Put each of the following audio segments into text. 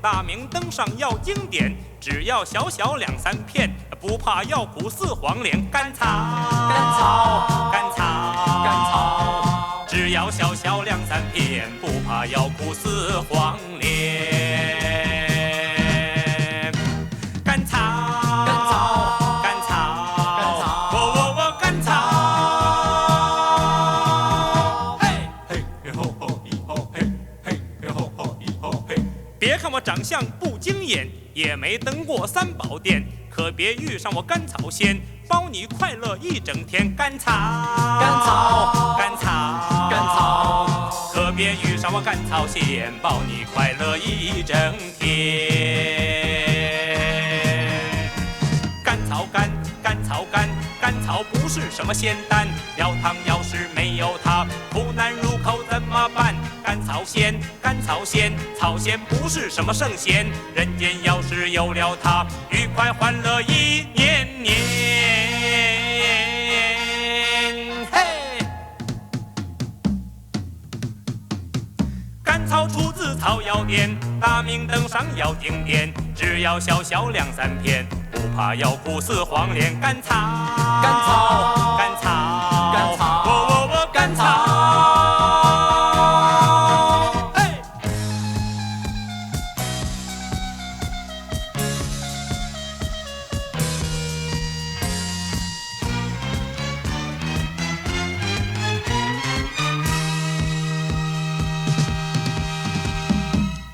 大名登上要经典，只要小小2、3片，不怕要苦似黄连。甘草，甘草，甘草，甘草，只要小小2、3片，不怕要苦似黄连。甘草，甘草，甘草，甘草，甘草。嘿，嘿吼吼咿吼嘿，嘿吼吼咿吼嘿。别看我长相不惊艳，也没登过3宝殿，可别遇上我甘草仙，包你快乐一整天。甘草，甘草，甘草，甘草，可别遇上我甘草仙，包你快乐一整天。甘草干，甘草干，甘草不是什么仙丹，药汤要是没有它，苦难入口怎么办？甘草仙，甘草仙，草仙不是什么圣贤，人间要是有了它，愉快欢乐一年年。嘿，甘草出自草药店，大名登上要经典，只要小小2、3片，不怕要苦似黄连。甘草，甘草，甘草，甘草，甘草。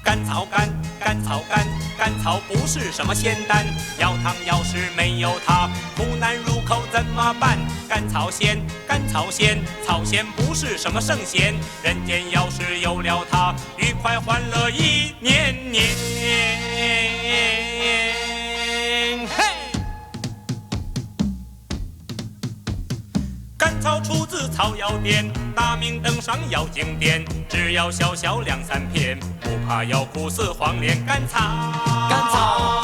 甘草干，甘草干，甘草不是什么仙丹，药汤要是没有它，苦难入口怎么办？甘草仙，甘草仙，草仙不是什么圣贤，人间要是有了它，愉快欢乐一年年。嘿，甘草出自草药店，大名登上要经典，只要小小2、3片，不怕要苦似黄连。甘草，甘草。